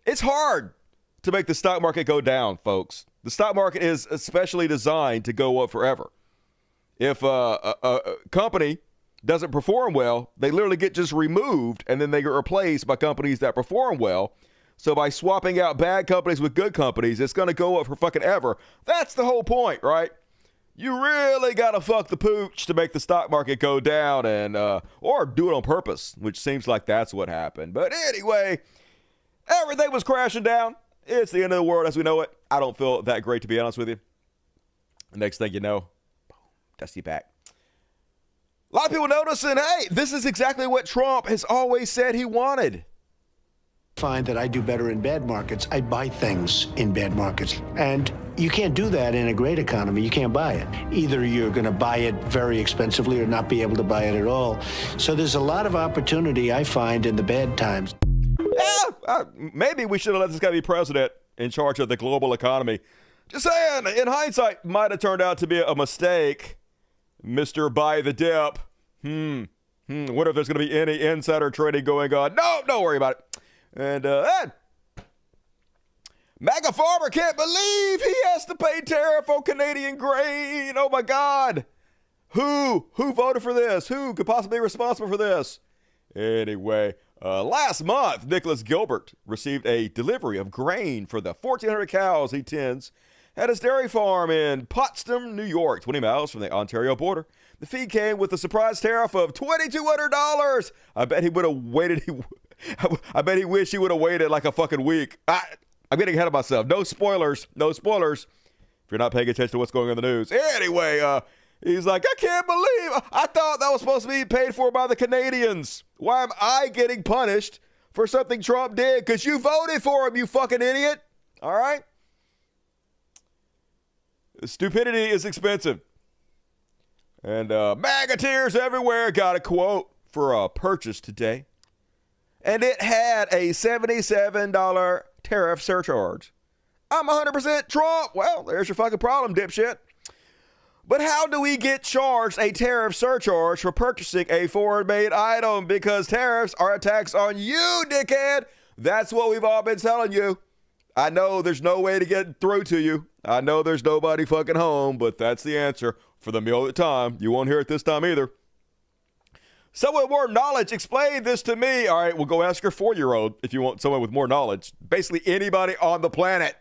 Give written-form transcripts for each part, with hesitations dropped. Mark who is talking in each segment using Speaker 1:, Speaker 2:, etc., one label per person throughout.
Speaker 1: It's hard to make the stock market go down, folks. The stock market is especially designed to go up forever. If a company doesn't perform well, they literally get just removed, and then they get replaced by companies that perform well. So by swapping out bad companies with good companies, it's going to go up for fucking ever. That's the whole point, right? You really got to fuck the pooch to make the stock market go down, and or do it on purpose, which seems like that's what happened. But anyway, everything was crashing down. It's the end of the world as we know it. I don't feel that great, to be honest with you. Next thing you know, Dusty back. A lot of people noticing, hey, this is exactly what Trump has always said he wanted.
Speaker 2: Find that I do better in bad markets. I buy things in bad markets. And you can't do that in a great economy. You can't buy it. Either you're going to buy it very expensively or not be able to buy it at all. So there's a lot of opportunity, I find, in the bad times.
Speaker 1: Yeah, maybe we should have let this guy be president in charge of the global economy. Just saying, in hindsight, might have turned out to be a mistake. Mr. Buy the Dip. Wonder if there's going to be any insider trading going on. No, don't worry about it. And MAGA farmer can't believe he has to pay tariff on Canadian grain. Oh my God. Who voted for this? Who could possibly be responsible for this? Anyway, last month, Nicholas Gilbert received a delivery of grain for the 1,400 cows he tends at his dairy farm in Potsdam, New York, 20 miles from the Ontario border. The feed came with a surprise tariff of $2,200. I bet he would have waited. I bet he wished he would have waited like a fucking week. I'm getting ahead of myself. No spoilers. No spoilers. If you're not paying attention to what's going on in the news. Anyway, he's like, I can't believe I thought that was supposed to be paid for by the Canadians. Why am I getting punished for something Trump did? Because you voted for him, you fucking idiot. All right? Stupidity is expensive. And MAGA tears everywhere got a quote for a purchase today. And it had a $77 tariff surcharge. I'm 100% Trump. Well, there's your fucking problem, dipshit. But how do we get charged a tariff surcharge for purchasing a foreign-made item? Because tariffs are a tax on you, dickhead. That's what we've all been telling you. I know there's no way to get through to you. I know there's nobody fucking home, but that's the answer for the meal at the time. You won't hear it this time either. Someone with more knowledge, explain this to me. All right, well, go ask your 4-year-old if you want someone with more knowledge. Basically anybody on the planet.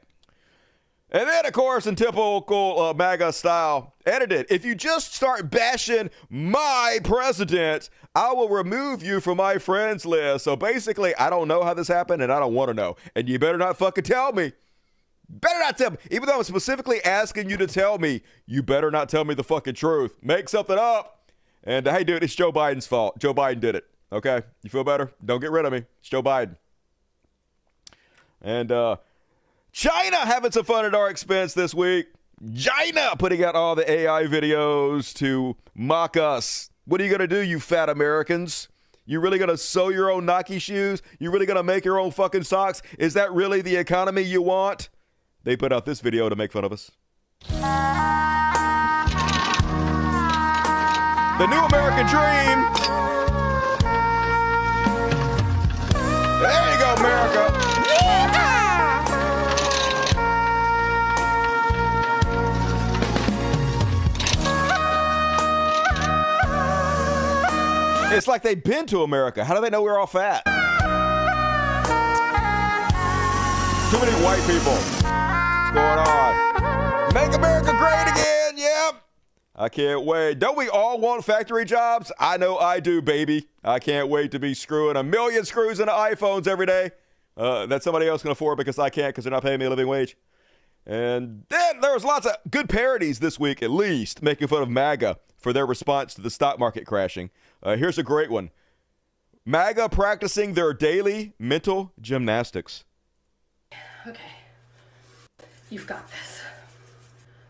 Speaker 1: And then, of course, in typical MAGA style, edited. If you just start bashing my president, I will remove you from my friends list. So basically, I don't know how this happened, and I don't want to know. And you better not fucking tell me. Better not tell me. Even though I'm specifically asking you to tell me, you better not tell me the fucking truth. Make something up. And hey, dude, it's Joe Biden's fault. Joe Biden did it. Okay? You feel better? Don't get rid of me. It's Joe Biden. And China having some fun at our expense this week. China putting out all the AI videos to mock us. What are you going to do, you fat Americans? You really going to sew your own Nike shoes? You really going to make your own fucking socks? Is that really the economy you want? They put out this video to make fun of us. The new American dream. There you go, America. It's like they've been to America. How do they know we're all fat? Too many white people. What's going on? Make America great again. Yep. I can't wait. Don't we all want factory jobs? I know I do, baby. I can't wait to be screwing 1 million screws into iPhones every day. That somebody else can afford because I can't because they're not paying me a living wage. And then there was lots of good parodies this week, at least, making fun of MAGA for their response to the stock market crashing. Here's a great one. MAGA practicing their daily mental gymnastics.
Speaker 3: Okay. You've got this.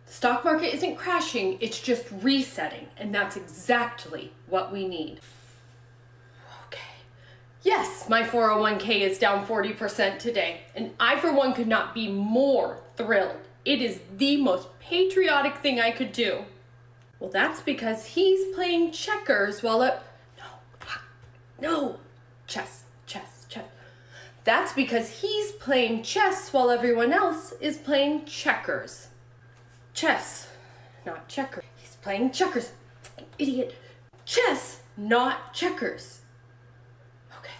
Speaker 3: The stock market isn't crashing, it's just resetting, and that's exactly what we need. Okay. Yes, my 401k is down 40% today, and I, for one, could not be more thrilled. It is the most patriotic thing I could do. Well, that's because he's playing checkers while chess. That's because he's playing chess while everyone else is playing checkers. Chess, not checkers. He's playing checkers. Fucking idiot. Chess, not checkers. Okay.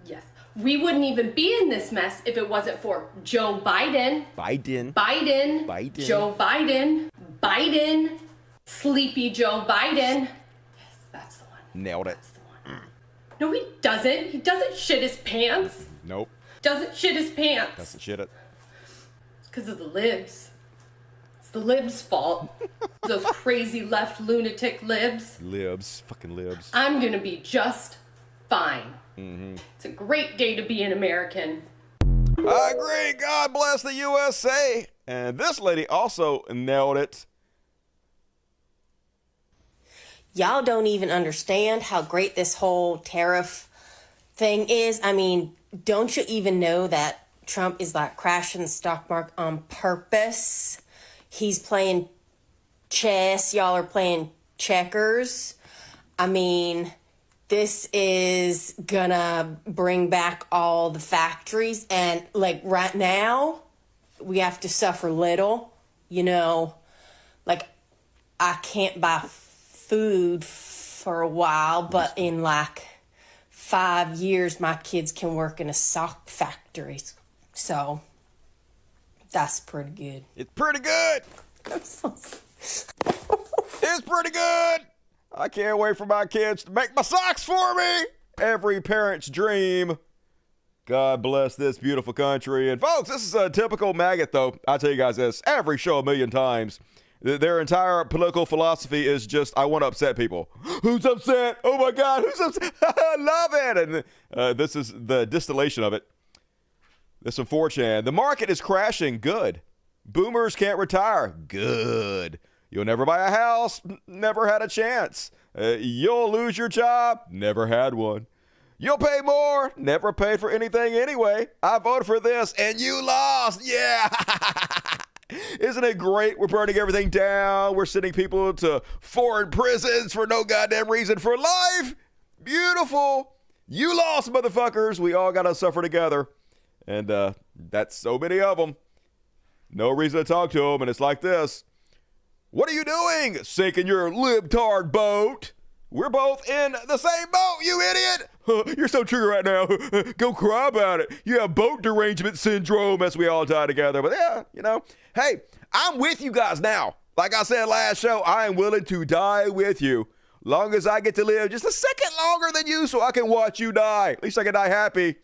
Speaker 3: Yes. We wouldn't even be in this mess if it wasn't for Joe Biden.
Speaker 1: Biden.
Speaker 3: Joe Biden. Sleepy Joe Biden. Yes, that's the one.
Speaker 1: Nailed it.
Speaker 3: That's the one. No, he doesn't. He doesn't shit his pants.
Speaker 1: Nope.
Speaker 3: Doesn't shit his pants.
Speaker 1: Doesn't shit it.
Speaker 3: It's because of the libs. It's the libs' fault. Those crazy left lunatic libs.
Speaker 1: Libs. Fucking libs.
Speaker 3: I'm gonna be just fine. It's a great day to be an American.
Speaker 1: I agree. God bless the USA. And this lady also nailed it.
Speaker 4: Y'all don't even understand how great this whole tariff thing is. I mean, don't you even know that Trump is like crashing the stock market on purpose? He's playing chess. Y'all are playing checkers. I mean, this is gonna bring back all the factories. And like right now, we have to suffer little. You know, like I can't buy food for a while, but in like 5 years, my kids can work in a sock factory. So that's pretty good.
Speaker 1: It's pretty good. It's pretty good. I can't wait for my kids to make my socks for me. Every parent's dream. God bless this beautiful country. And folks, this is a typical maggot, though. I'll tell you guys this every show a million times. Their entire political philosophy is just, I want to upset people. Who's upset? Oh my God, who's upset? I love it. And this is the distillation of it. This is 4chan. The market is crashing. Good. Boomers can't retire. Good. You'll never buy a house. Never had a chance. You'll lose your job. Never had one. You'll pay more. Never paid for anything anyway. I voted for this and you lost. Yeah. Isn't it great? We're burning everything down. We're sending people to foreign prisons for no goddamn reason for life. Beautiful. You lost, motherfuckers. We all got to suffer together. And that's so many of them. No reason to talk to them. And it's like this. What are you doing? Sinking your libtard boat. We're both in the same boat, you idiot. You're so triggered right now. Go cry about it. You have boat derangement syndrome as we all die together. But yeah, you know, hey, I'm with you guys now. Like I said last show, I am willing to die with you. Long as I get to live just a second longer than you so I can watch you die. At least I can die happy.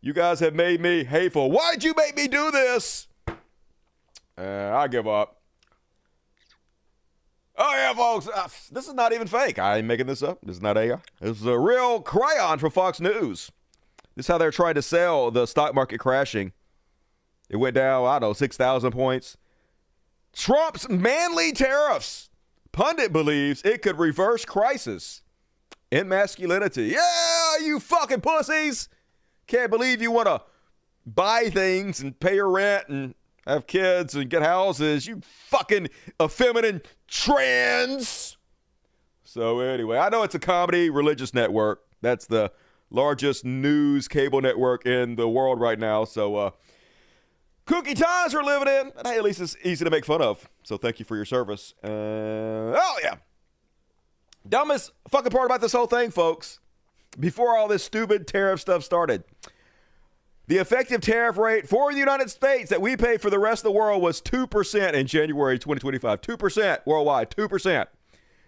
Speaker 1: You guys have made me hateful. Why'd you make me do this? I give up. Oh, yeah, folks, this is not even fake. I ain't making this up. This is not AI. This is a real cryon from Fox News. This is how they're trying to sell the stock market crashing. It went down, I don't know, 6,000 points. Trump's manly tariffs. Pundit believes it could reverse crisis in masculinity. Yeah, you fucking pussies. Can't believe you want to buy things and pay your rent and have kids and get houses. You fucking effeminate trans. So anyway, I know it's a comedy religious network. That's the largest news cable network in the world right now. So kooky times we're living in. And hey, at least it's easy to make fun of. So thank you for your service. Oh yeah. Dumbest fucking part about this whole thing, folks. Before all this stupid tariff stuff started, the effective tariff rate for the United States that we pay for the rest of the world was 2% in January 2025. 2% worldwide, 2%.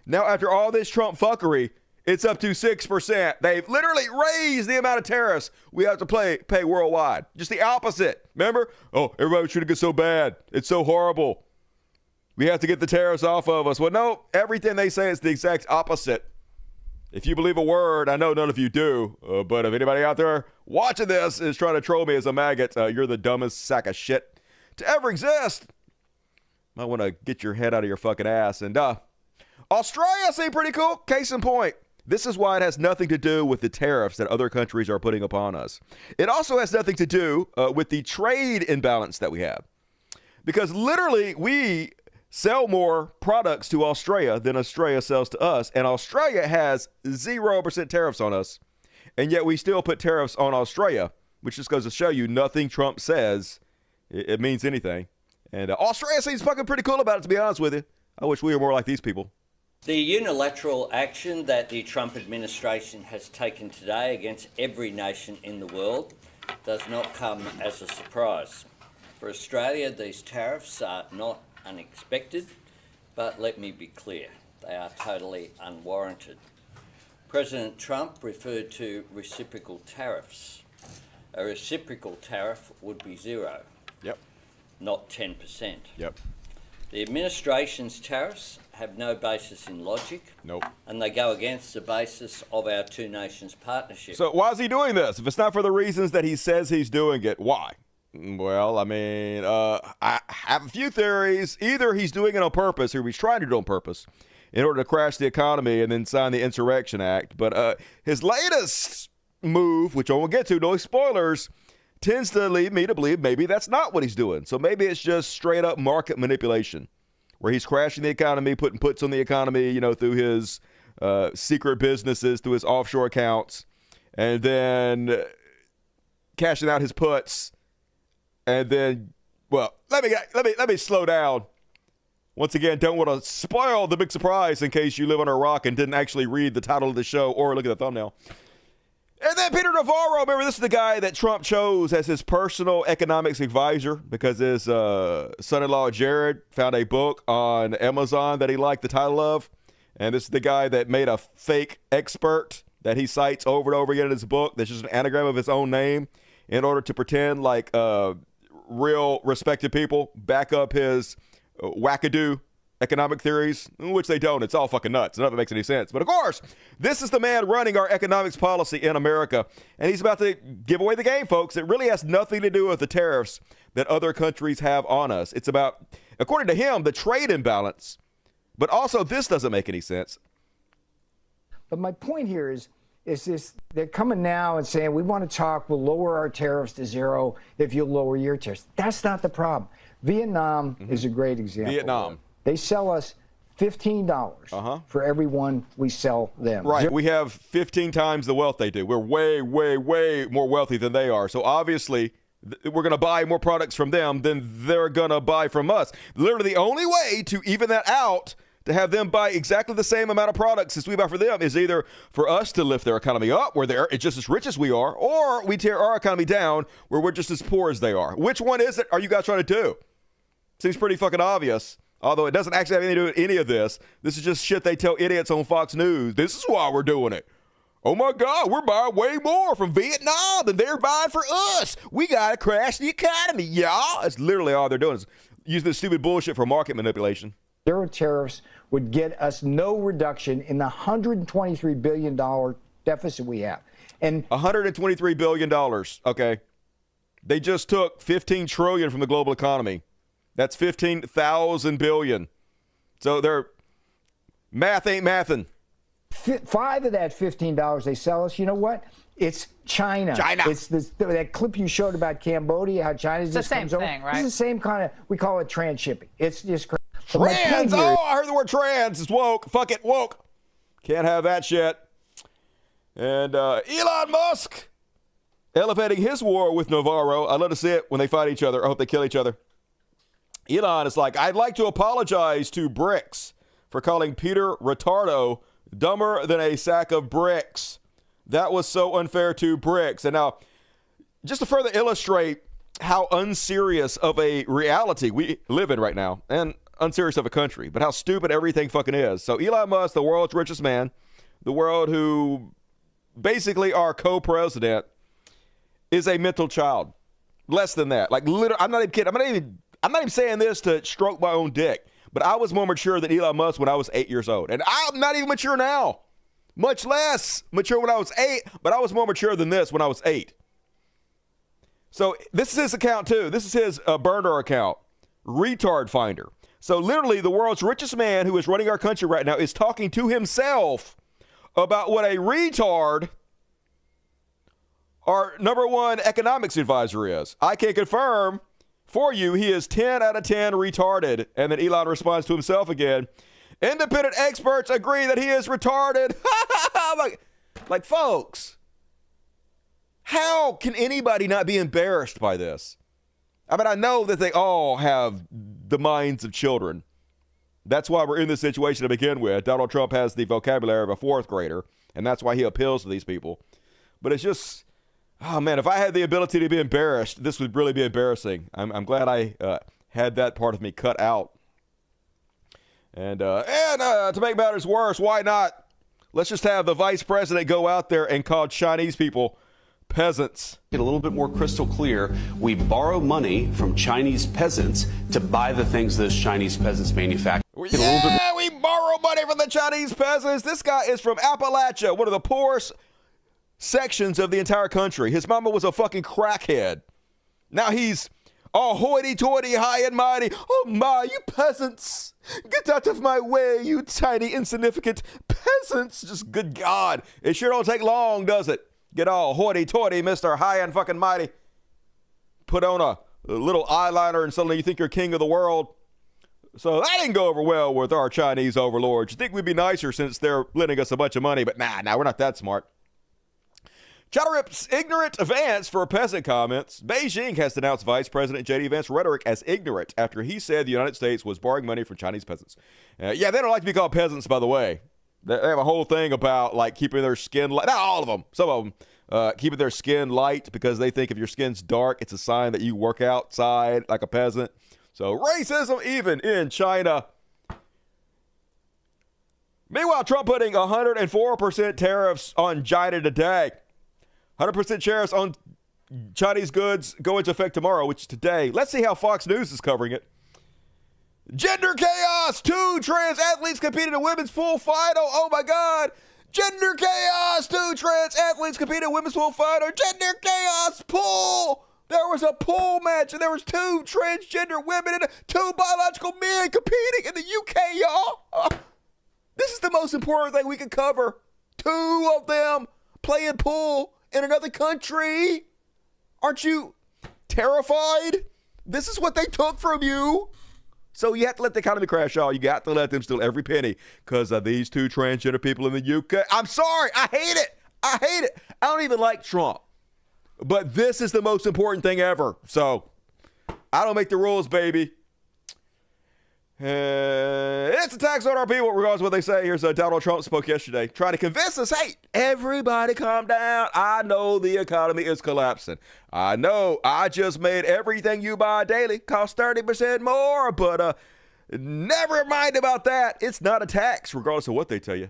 Speaker 1: Now, after all this Trump fuckery, it's up to 6%. They've literally raised the amount of tariffs we have to pay worldwide. Just the opposite. Remember? Oh, everybody treated us so bad. It's so horrible. We have to get the tariffs off of us. Well, no, everything they say is the exact opposite. If you believe a word, I know none of you do, but if anybody out there watching this is trying to troll me as a maggot, you're the dumbest sack of shit to ever exist. Might want to get your head out of your fucking ass. And Australia seemed pretty cool. Case in point, this is why it has nothing to do with the tariffs that other countries are putting upon us. It also has nothing to do with the trade imbalance that we have. Because literally, we sell more products to Australia than Australia sells to us. And Australia has 0% tariffs on us. And yet we still put tariffs on Australia, which just goes to show you nothing Trump says, it means anything. And Australia seems fucking pretty cool about it, to be honest with you. I wish we were more like these people.
Speaker 5: The unilateral action that the Trump administration has taken today against every nation in the world does not come as a surprise. For Australia, these tariffs are not unexpected, but let me be clear, they are totally unwarranted. President Trump referred to reciprocal tariffs. A reciprocal tariff would be zero,
Speaker 1: Yep.
Speaker 5: not 10%.
Speaker 1: Yep.
Speaker 5: The administration's tariffs have no basis in logic.
Speaker 1: Nope.
Speaker 5: And they go against the basis of our two nations partnership.
Speaker 1: So why is he doing this? If it's not for the reasons that he says he's doing it, why? Well, I mean, I have a few theories. Either he's doing it on purpose, or he's trying to do it on purpose in order to crash the economy and then sign the Insurrection Act. But his latest move, which I won't get to, no spoilers, tends to lead me to believe maybe that's not what he's doing. So maybe it's just straight up market manipulation, where he's crashing the economy, putting puts on the economy, you know, through his secret businesses, through his offshore accounts, and then cashing out his puts. And then, well, let me slow down. Once again, don't want to spoil the big surprise in case you live on a rock and didn't actually read the title of the show or look at the thumbnail. And then Peter Navarro, remember, this is the guy that Trump chose as his personal economics advisor because his son-in-law Jared found a book on Amazon that he liked the title of. And this is the guy that made a fake expert that he cites over and over again in his book that's just an anagram of his own name in order to pretend like real respected people back up his wackadoo economic theories, which they don't. It's all fucking nuts. None of it makes any sense. But of course, this is the man running our economics policy in America, and he's about to give away the game, folks. It really has nothing to do with the tariffs that other countries have on us. It's about, according to him, the trade imbalance. But also, this doesn't make any sense.
Speaker 6: But my point here is this: they're coming now and saying, we want to talk, we'll lower our tariffs to zero if you lower your tariffs. That's not the problem. Vietnam is a great example.
Speaker 1: Vietnam.
Speaker 6: They sell us $15 for every one we sell them.
Speaker 1: Right. We have 15 times the wealth they do. We're way, way, way more wealthy than they are. So obviously, we're going to buy more products from them than they're going to buy from us. Literally, the only way to even that out, to have them buy exactly the same amount of products as we buy for them, is either for us to lift their economy up, where they're just as rich as we are, or we tear our economy down, where we're just as poor as they are. Which one is it are you guys trying to do? Seems pretty fucking obvious. Although it doesn't actually have anything to do with any of this. This is just shit they tell idiots on Fox News. This is why we're doing it. Oh my God, we're buying way more from Vietnam than they're buying for us. We got to crash the economy, y'all. That's literally all they're doing, is using this stupid bullshit for market manipulation.
Speaker 6: Zero tariffs would get us no reduction in the $123 billion deficit we have. And
Speaker 1: $123 billion, okay. They just took $15 trillion from the global economy. That's 15,000 billion. So their math ain't mathin'.
Speaker 6: 5 of that $15 they sell us, you know what? It's China. It's that clip you showed about Cambodia, how China just comes over.
Speaker 7: It's the same thing, right?
Speaker 6: It's the same kind of, we call it transshipping. It's just crazy.
Speaker 1: Trans! Oh, I heard the word trans. It's woke. Fuck it, woke. Can't have that shit. And Elon Musk elevating his war with Navarro. I'd love to see it when they fight each other. I hope they kill each other. Elon is like, I'd like to apologize to BRICS for calling Peter Retardo dumber than a sack of bricks. That was so unfair to BRICS. And now, just to further illustrate how unserious of a reality we live in right now, and unserious of a country, but how stupid everything fucking is. So Elon Musk, the world's richest man, the world who basically our co-president, is a mental child. Less than that. Like, literally, I'm not even kidding. I'm not even saying this to stroke my own dick, but I was more mature than Elon Musk when I was 8 years old. And I'm not even mature now. Much less mature when I was 8, but I was more mature than this when I was 8. So this is his account too. This is his burner account, Retard Finder. So literally the world's richest man who is running our country right now is talking to himself about what a retard our number one economics advisor is. I can confirm for you, he is 10 out of 10 retarded. And then Elon responds to himself again. Independent experts agree that he is retarded. like folks, How can anybody not be embarrassed by this? I mean, I know that they all have the minds of children. That's why we're in this situation to begin with. Donald Trump has the vocabulary of a fourth grader, and that's why he appeals to these people. But it's just, oh man, if I had the ability to be embarrassed, this would really be embarrassing. I'm glad I had that part of me cut out. And to make matters worse, why not? Let's just have the vice president go out there and call Chinese people peasants.
Speaker 7: Get a little bit more crystal clear. We borrow money from Chinese peasants to buy the things those Chinese peasants manufacture.
Speaker 1: Yeah, we borrow money from the Chinese peasants. This guy is from Appalachia, one of the poorest sections of the entire country. His mama was a fucking crackhead. Now he's all hoity-toity, high and mighty. Oh my, you peasants. Get out of my way, you tiny, insignificant peasants. Just good God. It sure don't take long, does it? Get all hoity-toity, Mr. High and fucking mighty. Put on a little eyeliner and suddenly you think you're king of the world. So that didn't go over well with our Chinese overlords. You think we'd be nicer since they're lending us a bunch of money, but nah, we're not that smart. China rips ignorant Vance for peasant comments. Beijing has denounced Vice President J.D. Vance's rhetoric as ignorant after he said the United States was borrowing money from Chinese peasants. Yeah, they don't like to be called peasants, by the way. They have a whole thing about like keeping their skin light. Not all of them. Some of them keeping their skin light because they think if your skin's dark, it's a sign that you work outside like a peasant. So racism even in China. Meanwhile, Trump putting 104% tariffs on China today. 100% tariffs on Chinese goods go into effect tomorrow, which is today. Let's see how Fox News is covering it. Gender chaos. 2 trans athletes competed in women's pool final. Oh my God. Gender chaos. 2 trans athletes competed in women's pool final. Gender chaos. Pool. There was a pool match and there was 2 transgender women and 2 biological men competing in the UK, y'all. This is the most important thing we can cover. 2 of them playing pool in another country. Aren't you terrified? This is what they took from you. So you have to let the economy crash, y'all. You got to let them steal every penny because of these 2 transgender people in the UK. I'm sorry. I hate it. I hate it. I don't even like Trump. But this is the most important thing ever. So I don't make the rules, baby. It's a tax on our people, regardless of what they say. Here's Donald Trump spoke yesterday, trying to convince us, hey, everybody calm down. I know the economy is collapsing. I know I just made everything you buy daily cost 30% more, but never mind about that. It's not a tax, regardless of what they tell you.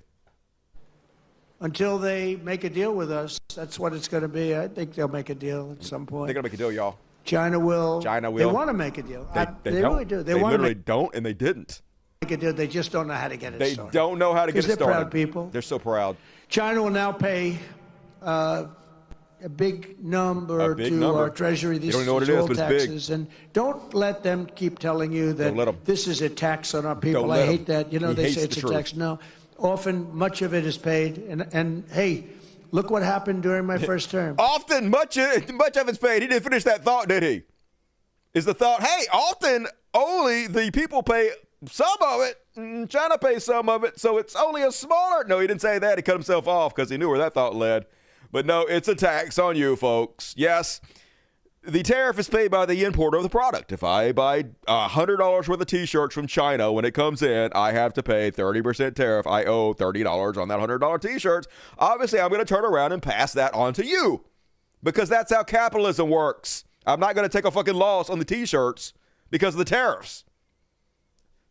Speaker 2: Until they make a deal with us, that's what it's going to be. I think they'll make a deal at some point.
Speaker 1: They're going to make a deal, y'all.
Speaker 2: China will.
Speaker 1: They
Speaker 2: want to make a deal.
Speaker 1: They
Speaker 2: really do.
Speaker 1: They literally don't, and they didn't.
Speaker 2: Make a deal. They just don't know how to get it started.
Speaker 1: They don't know how to get it started.
Speaker 2: They're proud people.
Speaker 1: They're so proud.
Speaker 2: China will now pay a big number to our treasury. These
Speaker 1: you don't know what it is, but it's
Speaker 2: taxes. And don't let them keep telling you that this is a tax on our people. I hate that. You know, they say it's a tax. No, often much of it is paid. And hey, look what happened during my first term.
Speaker 1: Often, much of it's paid. He didn't finish that thought, did he? Is the thought, hey, often only the people pay some of it. China pays some of it, so it's only a smaller. No, he didn't say that. He cut himself off because he knew where that thought led. But no, it's a tax on you, folks. Yes, the tariff is paid by the importer of the product. If I buy $100 worth of T-shirts from China, when it comes in, I have to pay 30% tariff. I owe $30 on that $100 T-shirts. Obviously, I'm going to turn around and pass that on to you because that's how capitalism works. I'm not going to take a fucking loss on the T-shirts because of the tariffs.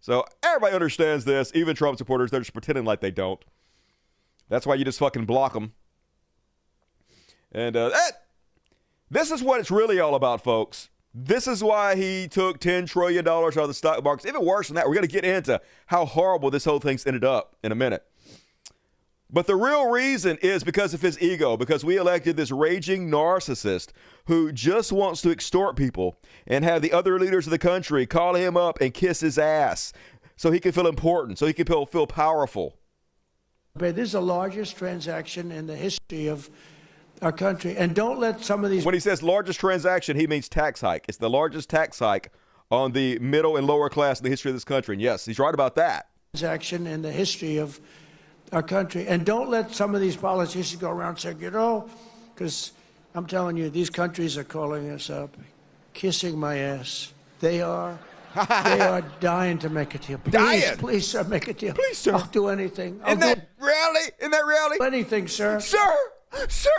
Speaker 1: So everybody understands this. Even Trump supporters, they're just pretending like they don't. That's why you just fucking block them. And this is what it's really all about, folks. This is why he took $10 trillion out of the stock markets. Even worse than that, we're going to get into how horrible this whole thing's ended up in a minute. But the real reason is because of his ego, because we elected this raging narcissist who just wants to extort people and have the other leaders of the country call him up and kiss his ass so he can feel important, so he can feel powerful.
Speaker 2: This is the largest transaction in the history of our country. And don't let some of these...
Speaker 1: When he says largest transaction, he means tax hike. It's the largest tax hike on the middle and lower class in the history of this country. And yes, he's right about that.
Speaker 2: Transaction in the history of our country. And don't let some of these politicians go around saying, you know, because I'm telling you, these countries are calling us up, kissing my ass. They are. They are dying to make a deal. Please,
Speaker 1: Dying.
Speaker 2: please, sir, make a deal.
Speaker 1: Please, sir.
Speaker 2: I'll do anything. I'll
Speaker 1: In
Speaker 2: do
Speaker 1: that reality?
Speaker 2: anything, sir.
Speaker 1: Sir,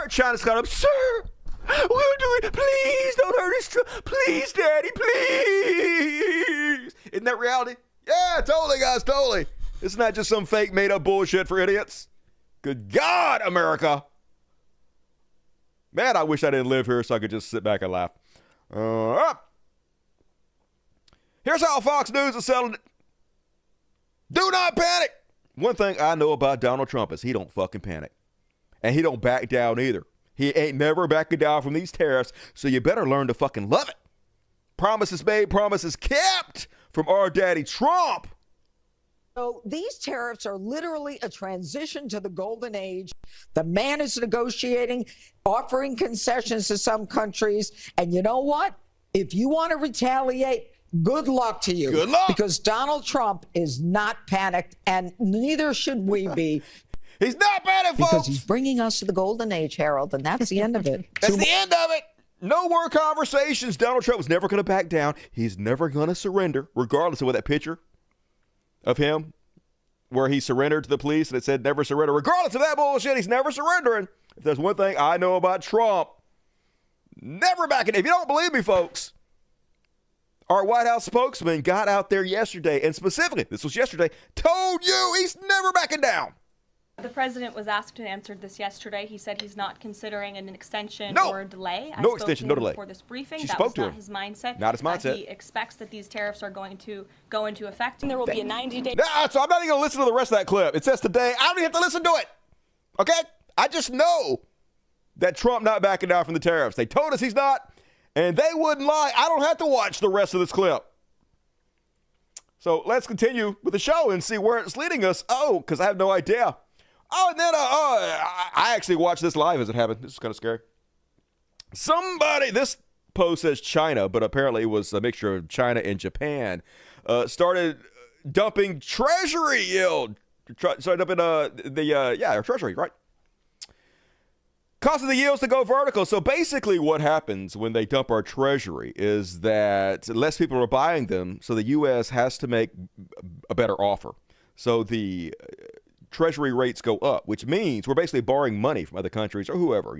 Speaker 1: China's got him. Sir, we'll do it. Please don't hurt us. Please, Daddy, please. Isn't that reality? Yeah, totally, guys, totally. It's not just some fake made-up bullshit for idiots. Good God, America. Man, I wish I didn't live here so I could just sit back and laugh. Here's how Fox News is selling it. Do not panic. One thing I know about Donald Trump is he don't fucking panic. And he don't back down either. He ain't never backing down from these tariffs, so you better learn to fucking love it. Promises made, promises kept from our daddy Trump.
Speaker 8: So these tariffs are literally a transition to the golden age. The man is negotiating, offering concessions to some countries. And you know what? If you want to retaliate, good luck to you.
Speaker 1: Good luck.
Speaker 8: Because Donald Trump is not panicked, and neither should we be.
Speaker 1: He's not panicked, folks.
Speaker 8: Because he's bringing us to the golden age, Harold, and that's the end of it.
Speaker 1: That's the end of it. No more conversations. Donald Trump was never going to back down. He's never going to surrender, regardless of what that picture of him where he surrendered to the police and it said never surrender. Regardless of that bullshit, he's never surrendering. If there's one thing I know about Trump, never backing. If you don't believe me, folks, our White House spokesman got out there yesterday and specifically, this was yesterday, told you he's never backing down.
Speaker 9: The president was asked to answer this yesterday. He said he's not considering an extension or a delay.
Speaker 1: No extension, no delay.
Speaker 9: Before this briefing,
Speaker 1: She
Speaker 9: that
Speaker 1: spoke
Speaker 9: was
Speaker 1: to
Speaker 9: not
Speaker 1: him.
Speaker 9: his mindset.
Speaker 1: Not his mindset.
Speaker 9: He expects that these tariffs are going to go into effect, and there will be a 90-day.
Speaker 1: Nah, so I'm not even going to listen to the rest of that clip. It says today, I don't even have to listen to it. Okay? I just know that Trump not backing down from the tariffs. They told us he's not, and they wouldn't lie. I don't have to watch the rest of this clip. So let's continue with the show and see where it's leading us. Oh, because I have no idea. Oh, and then I actually watched this live as it happened. This is kind of scary. This post says China, but apparently it was a mixture of China and Japan, started dumping treasury yield. Started dumping our treasury, right? Causing the yields to go vertical. So basically what happens when they dump our treasury is that less people are buying them, so the U.S. has to make a better offer. So the treasury rates go up, which means we're basically borrowing money from other countries or whoever,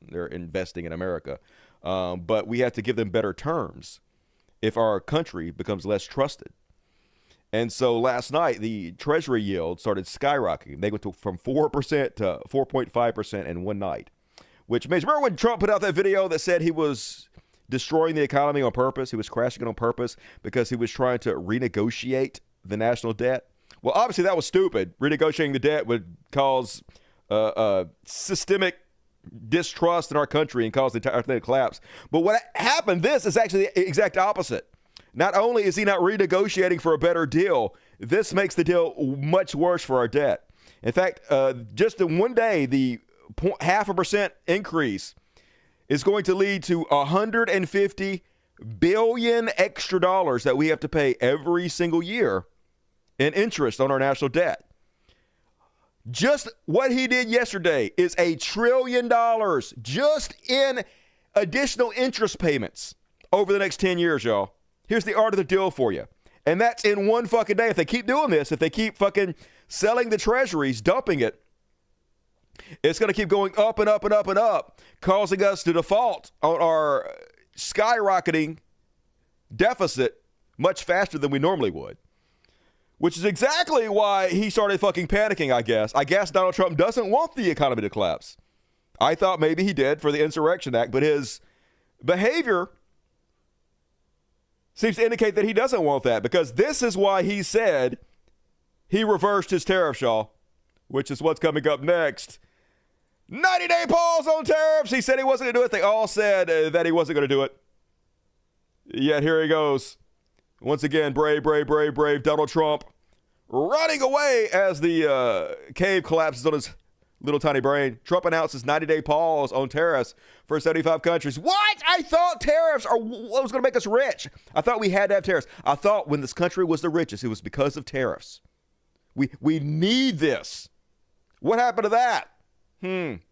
Speaker 1: they're investing in America. But we have to give them better terms if our country becomes less trusted. And so last night, the treasury yield started skyrocketing. They went from 4% to 4.5% in one night, which means, remember when Trump put out that video that said he was destroying the economy on purpose? He was crashing it on purpose because he was trying to renegotiate the national debt. Well, obviously that was stupid. Renegotiating the debt would cause systemic distrust in our country and cause the entire thing to collapse. But what happened, this is actually the exact opposite. Not only is he not renegotiating for a better deal, this makes the deal much worse for our debt. In fact, just in one day, the 0.5% increase is going to lead to $150 billion extra dollars that we have to pay every single year in interest on our national debt. Just what he did yesterday is $1 trillion just in additional interest payments over the next 10 years, y'all. Here's the art of the deal for you. And that's in one fucking day. If they keep doing this, if they keep fucking selling the treasuries, dumping it, it's going to keep going up and up and up and up, causing us to default on our skyrocketing deficit much faster than we normally would. Which is exactly why he started fucking panicking, I guess. I guess Donald Trump doesn't want the economy to collapse. I thought maybe he did for the Insurrection Act, but his behavior seems to indicate that he doesn't want that, because this is why he said he reversed his tariffs, y'all, which is what's coming up next. 90-day pause on tariffs. He said he wasn't going to do it. They all said that he wasn't going to do it. Yet here he goes. Once again, brave Donald Trump running away as the cave collapses on his little tiny brain. Trump announces 90-day pause on tariffs for 75 countries. What? I thought tariffs are what was going to make us rich. I thought we had to have tariffs. I thought when this country was the richest, it was because of tariffs. We need this. What happened to that?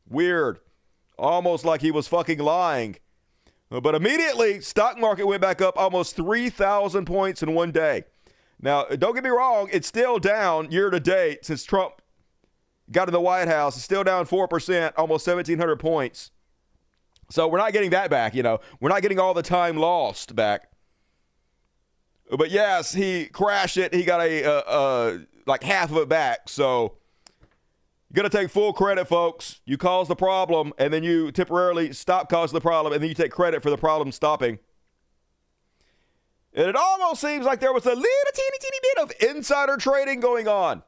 Speaker 1: Weird. almost like he was fucking lying. But immediately, stock market went back up almost 3,000 points in one day. Now, don't get me wrong, it's still down year to date since Trump got in the White House. It's still down 4%, almost 1,700 points. So we're not getting that back, you know. We're not getting all the time lost back. But yes, he crashed it. He got like half of it back. So you got to take full credit, folks. You caused the problem, and then you temporarily stop causing the problem, and then you take credit for the problem stopping. And it almost seems like there was a little teeny bit of insider trading going on.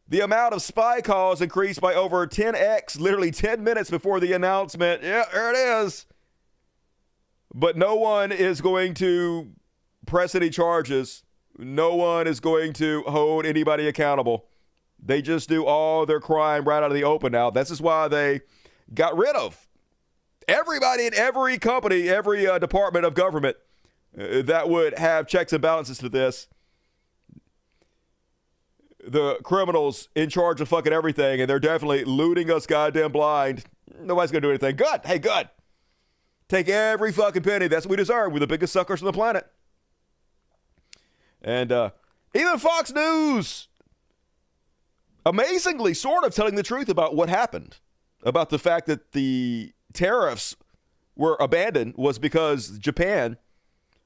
Speaker 1: The amount of spy calls increased by over 10x, literally 10 minutes before the announcement. Yeah, there it is. But no one is going to press any charges. No one is going to hold anybody accountable. They just do all their crime right out of the open now. This is why they got rid of everybody in every company, every department of government that would have checks and balances to this. The criminals in charge of fucking everything, and they're definitely looting us goddamn blind. Nobody's going to do anything. Good. Hey, good. Take every fucking penny. That's what we deserve. We're the biggest suckers on the planet. And even Fox News, amazingly, sort of telling the truth about what happened, about the fact that the tariffs were abandoned was because Japan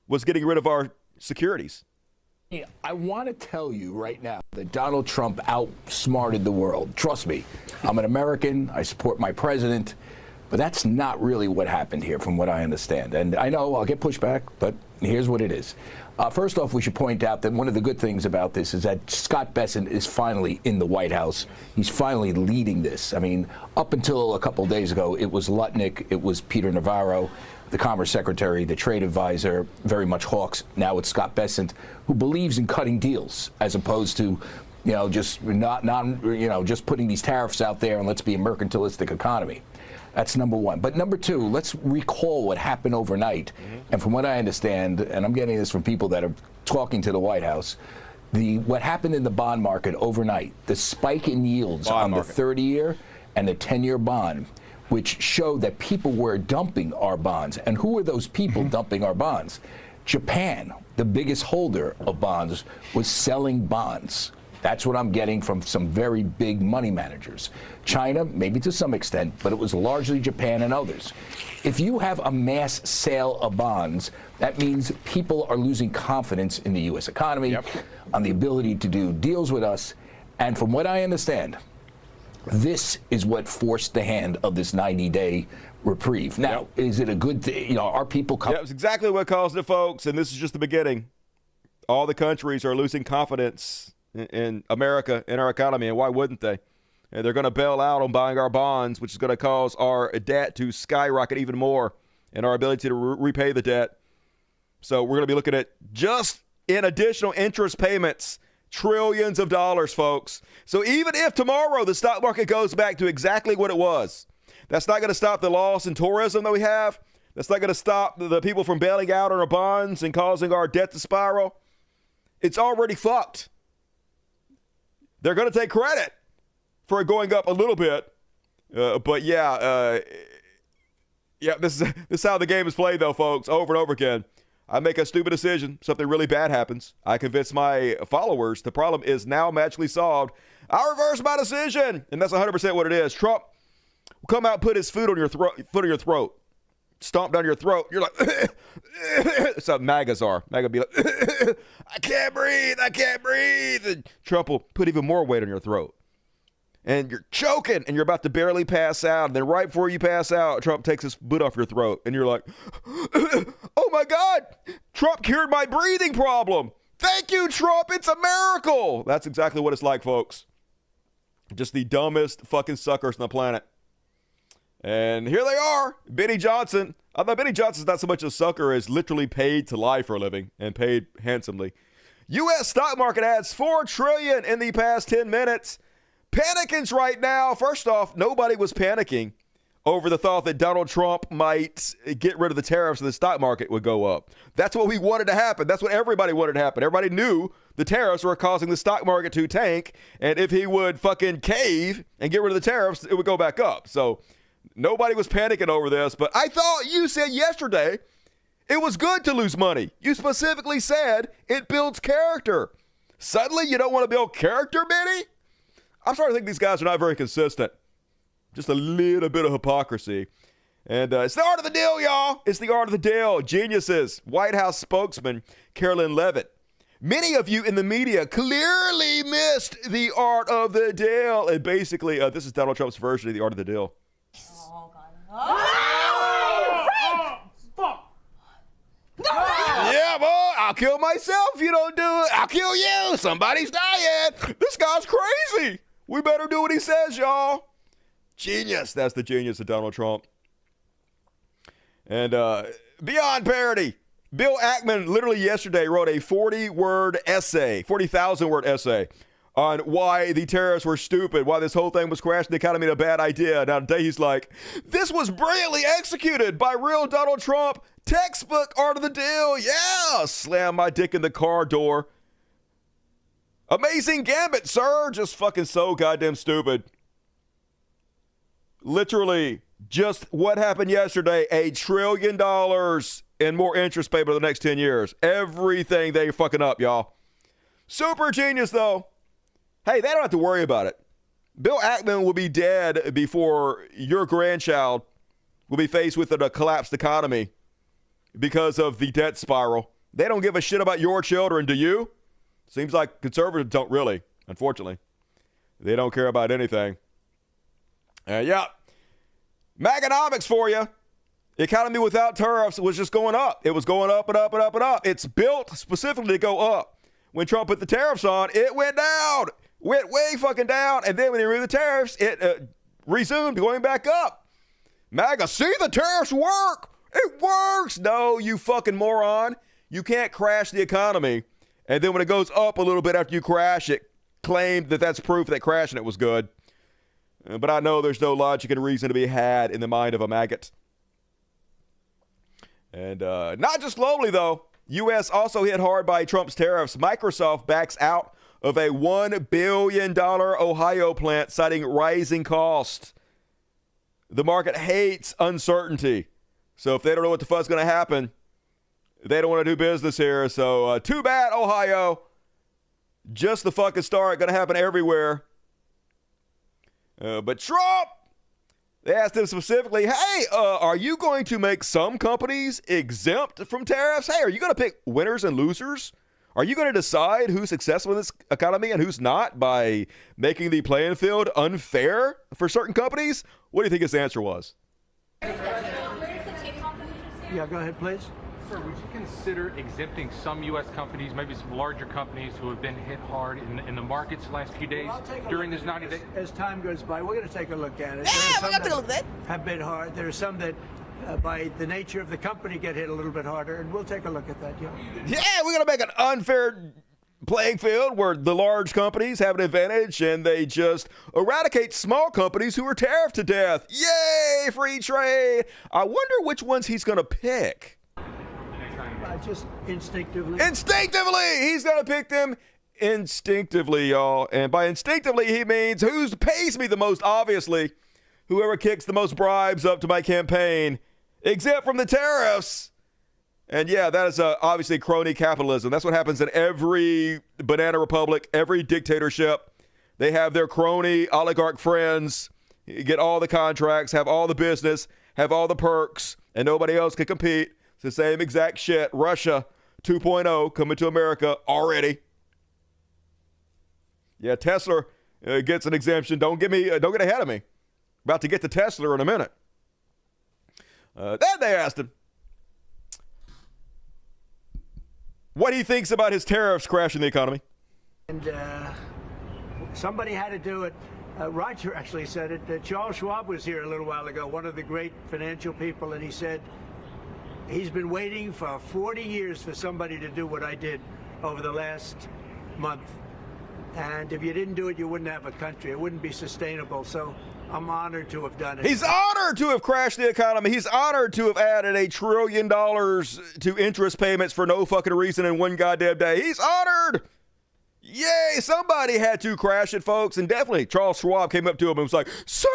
Speaker 1: was getting rid of our securities.
Speaker 10: I want to tell you right now that Donald Trump outsmarted the world. Trust me, I'm an American. I support my president. But that's not really what happened here, from what I understand. And I know I'll get pushback, but here's what it is. First off, we should point out that one of the good things about this is that Scott Bessent is finally in the White House. He's finally leading this. I mean, up until a couple of days ago, it was Lutnick, it was Peter Navarro, the Commerce Secretary, the trade advisor, very much hawks. Now it's Scott Bessent, who believes in cutting deals as opposed to, just just putting these tariffs out there and let's be a mercantilistic economy. That's number one. But number two, let's recall what happened overnight. And from what I understand, and I'm getting this from people that are talking to the White House, what happened in the bond market overnight, the spike in yields on the 30-year and the 10-year bond, which showed that people were dumping our bonds. And who are those people dumping our bonds? Japan, the biggest holder of bonds, was selling bonds. That's what I'm getting from some very big money managers. China, maybe to some extent, but it was largely Japan and others. If you have a mass sale of bonds, that means people are losing confidence in the U.S. economy, on the ability to do deals with us. And from what I understand, this is what forced the hand of this 90-day reprieve. Now, is it a good thing? Are people...
Speaker 1: That's exactly what caused it, folks, and this is just the beginning. All the countries are losing confidence in America, in our economy, and why wouldn't they? And they're going to bail out on buying our bonds, which is going to cause our debt to skyrocket even more and our ability to repay the debt. So we're going to be looking at, just in additional interest payments, trillions of dollars, folks. So even if tomorrow the stock market goes back to exactly what it was, that's not going to stop the loss in tourism that we have. That's not going to stop the people from bailing out on our bonds and causing our debt to spiral. It's already fucked. They're going to take credit for it going up a little bit. But this is how the game is played, though, folks, over and over again. I make a stupid decision, something really bad happens. I convince my followers the problem is now magically solved. I reverse my decision, and that's 100% what it is. Trump will come out and put his foot on your throat, stomp down your throat. You're like, that's how MAGAs are. MAGA be like, I can't breathe. And Trump will put even more weight on your throat. And you're choking, and you're about to barely pass out. And then right before you pass out, Trump takes his boot off your throat. And you're like, oh my God, Trump cured my breathing problem. Thank you, Trump. It's a miracle. That's exactly what it's like, folks. Just the dumbest fucking suckers on the planet. And here they are, Benny Johnson. Although Benny Johnson's not so much a sucker as literally paid to lie for a living and paid handsomely. U.S. stock market adds $4 trillion in the past 10 minutes. Panicking right now. First off, nobody was panicking over the thought that Donald Trump might get rid of the tariffs and the stock market would go up. That's what we wanted to happen. That's what everybody wanted to happen. Everybody knew the tariffs were causing the stock market to tank, and if he would fucking cave and get rid of the tariffs, it would go back up. So Nobody was panicking over this, but I thought you said yesterday it was good to lose money. You specifically said it builds character. Suddenly you don't want to build character, Benny? I'm starting to think these guys are not very consistent. Just a little bit of hypocrisy. And it's the art of the deal, y'all. It's the art of the deal. Geniuses. White House spokesman Carolyn Leavitt. Many of you in the media clearly missed the art of the deal. And basically, this is Donald Trump's version of the art of the deal. Yeah, boy, I'll kill myself if you don't do it. I'll kill you. Somebody's dying. This guy's crazy. We better do what he says, y'all. Genius. That's the genius of Donald Trump. And beyond parody, Bill Ackman literally yesterday wrote a 40-word essay, 40,000-word essay on why the tariffs were stupid, why this whole thing was crashing the economy and a bad idea. Now today he's like, this was brilliantly executed by real Donald Trump. Textbook art of the deal. Yeah. Slam my dick in the car door. Amazing gambit, sir. Just fucking so goddamn stupid. Literally, just what happened yesterday, $1 trillion in more interest payment over the next 10 years. Everything they fucking up, y'all. Super genius, though. Hey, they don't have to worry about it. Bill Ackman will be dead before your grandchild will be faced with a collapsed economy because of the debt spiral. They don't give a shit about your children, do you? Seems like conservatives don't really, unfortunately. They don't care about anything. Yeah. Maganomics for you. The economy without tariffs was just going up. It was going up and up and up and up. It's built specifically to go up. When Trump put the tariffs on, it went down. Went way fucking down. And then when they removed the tariffs, it resumed going back up. MAGA, see the tariffs work. It works. No, you fucking moron. You can't crash the economy. And then when it goes up a little bit after you crash it, claim that that's proof that crashing it was good. But I know there's no logic and reason to be had in the mind of a maggot. And not just globally, though. U.S. also hit hard by Trump's tariffs. Microsoft backs out of a $1 billion Ohio plant, citing rising costs. The market hates uncertainty. So if they don't know what the fuck's going to happen, they don't want to do business here. So too bad, Ohio. Just the fucking start. Going to happen everywhere. But Trump, they asked him specifically, hey, are you going to make some companies exempt from tariffs? Hey, are you going to pick winners and losers? Are you going to decide who's successful in this economy and who's not by making the playing field unfair for certain companies? What do you think his answer was?
Speaker 2: Yeah, go ahead, please.
Speaker 11: Sir, would you consider exempting some U.S. companies, maybe some larger companies who have been hit hard in the markets the last few days during this 90 days?
Speaker 2: As time goes by, we're going to take a look at it.
Speaker 4: Yeah, we're going to take a look at it.
Speaker 2: Have been hard. There are some that, by the nature of the company, get hit a little bit harder, and we'll take a look at that, yeah.
Speaker 1: Yeah, we're going to make an unfair playing field where the large companies have an advantage and they just eradicate small companies who are tariffed to death. Yay, free trade. I wonder which ones he's going to pick.
Speaker 2: Just instinctively.
Speaker 1: Instinctively! He's going to pick them instinctively, y'all. And by instinctively, he means who pays me the most, obviously. Whoever kicks the most bribes up to my campaign, exempt from the tariffs. And yeah, that is obviously crony capitalism. That's what happens in every banana republic, every dictatorship. They have their crony oligarch friends, get all the contracts, have all the business, have all the perks, and nobody else can compete. It's the same exact shit. Russia 2.0 coming to America already. Yeah, Tesla gets an exemption. Don't get ahead of me. About to get to Tesla in a minute. Then they asked him what he thinks about his tariffs crashing the economy.
Speaker 2: And somebody had to do it. Roger actually said it. Charles Schwab was here a little while ago, one of the great financial people, and he said, he's been waiting for 40 years for somebody to do what I did over the last month. And if you didn't do it, you wouldn't have a country. It wouldn't be sustainable. So I'm honored to have done it.
Speaker 1: He's honored to have crashed the economy. He's honored to have added $1 trillion to interest payments for no fucking reason in one goddamn day. He's honored. Yay, somebody had to crash it, folks. And definitely Charles Schwab came up to him and was like, sir,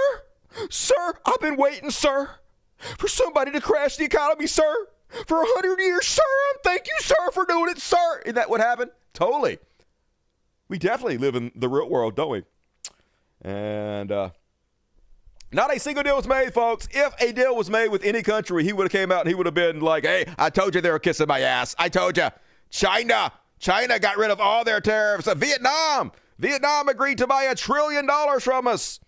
Speaker 1: Sir, I've been waiting, sir, for somebody to crash the economy, sir, for 100 years, sir. Thank you, sir, for doing it, sir. Isn't that what happened? Totally. We definitely live in the real world, don't we? And not a single deal was made, folks. If a deal was made with any country, he would have came out and he would have been like, hey, I told you they were kissing my ass. I told you. China got rid of all their tariffs. Vietnam agreed to buy $1 trillion from us.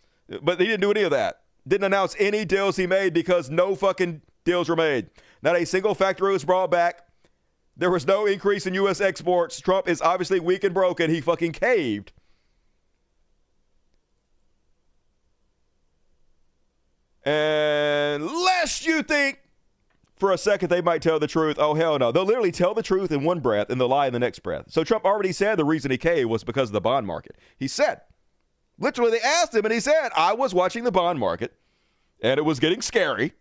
Speaker 1: But he didn't do any of that. Didn't announce any deals he made because no fucking deals were made. Not a single factory was brought back. There was no increase in U.S. exports. Trump is obviously weak and broken. He fucking caved. And lest you think for a second they might tell the truth, oh, hell no. They'll literally tell the truth in one breath and they'll lie in the next breath. So Trump already said the reason he caved was because of the bond market. He said, literally they asked him and he said, I was watching the bond market and it was getting scary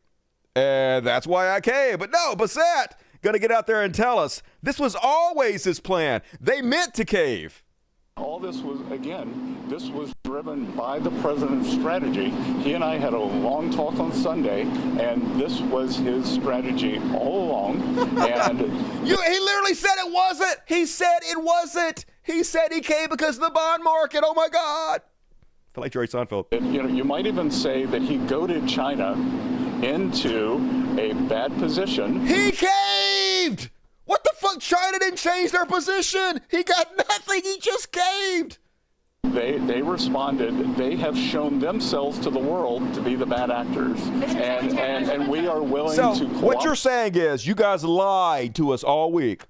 Speaker 1: and that's why I caved. But no, Bassett going to get out there and tell us this was always his plan. They meant to cave.
Speaker 12: All this was driven by the president's strategy. He and I had a long talk on Sunday, and this was his strategy all along. And
Speaker 1: he literally said it wasn't. He said it wasn't. He said he came because of the bond market. Oh my God. I feel like Jerry Seinfeld.
Speaker 12: You might even say that he goaded China into a bad position.
Speaker 1: He caved. What the fuck? China didn't change their position. He got nothing. He just caved.
Speaker 12: They responded. They have shown themselves to the world to be the bad actors. And we are willing to cooperate.
Speaker 1: What you're saying is you guys lied to us all week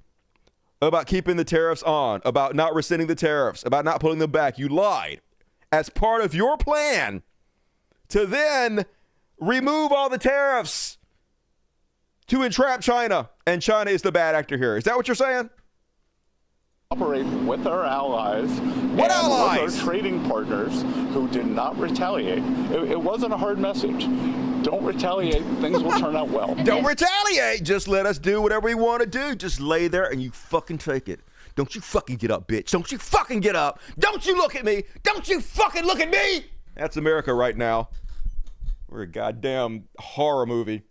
Speaker 1: about keeping the tariffs on, about not rescinding the tariffs, about not pulling them back. You lied as part of your plan to then remove all the tariffs to entrap China, and China is the bad actor here. Is that what you're saying?
Speaker 12: Operate with our allies.
Speaker 1: What allies?
Speaker 12: With our trading partners who did not retaliate. It wasn't a hard message. Don't retaliate. Things will turn out well.
Speaker 1: Don't retaliate. Just let us do whatever we want to do. Just lay there and you fucking take it. Don't you fucking get up, bitch. Don't you fucking get up. Don't you look at me. Don't you fucking look at me. That's America right now. We're a goddamn horror movie.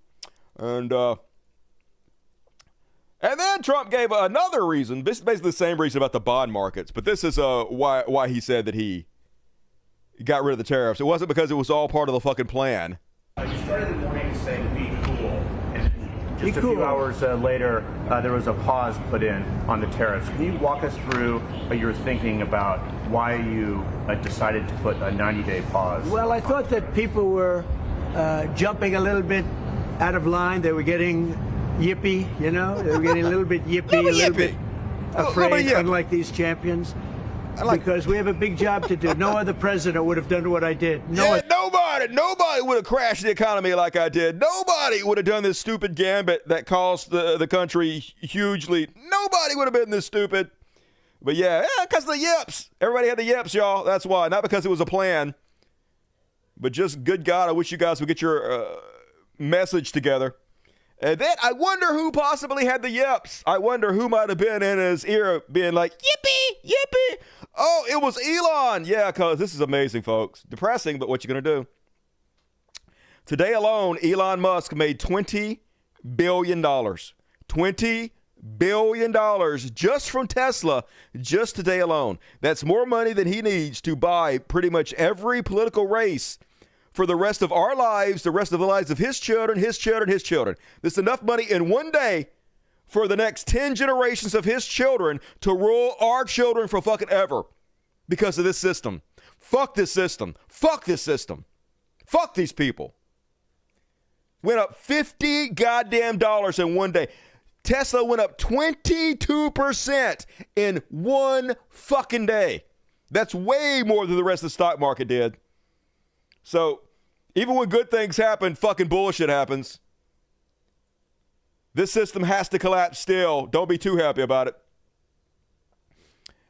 Speaker 1: And then Trump gave another reason, basically the same reason about the bond markets, but this is why he said that he got rid of the tariffs. It wasn't because it was all part of the fucking plan.
Speaker 13: You started the morning saying be cool, and just a few hours later, there was a pause put in on the tariffs. Can you walk us through your thinking about why you decided to put a 90-day pause?
Speaker 14: Well, I thought that people were jumping a little bit out of line. They were getting yippy, you know? They were getting a little bit yippy, a little bit afraid, unlike these champions. Because we have a big job to do. No other president would have done what I did.
Speaker 1: Nobody would have crashed the economy like I did. Nobody would have done this stupid gambit that cost the country hugely. Nobody would have been this stupid. But yeah, because of the yips. Everybody had the yips, y'all. That's why. Not because it was a plan. But just, good God, I wish you guys would get your message together. And then I wonder who possibly had the yips. I wonder who might have been in his ear being like, yippee, yippee. Oh, it was Elon. Yeah, because this is amazing, folks. Depressing, but what you going to do? Today alone, Elon Musk made $20 billion. $20 billion just from Tesla, just today alone. That's more money than he needs to buy pretty much every political race for the rest of our lives, the rest of the lives of his children, his children, his children. There's enough money in one day for the next 10 generations of his children to rule our children for fucking ever because of this system. Fuck this system. Fuck this system. Fuck these people. Went up $50 goddamn dollars in one day. Tesla went up 22% in one fucking day. That's way more than the rest of the stock market did. So, even when good things happen, fucking bullshit happens. This system has to collapse still. Don't be too happy about it.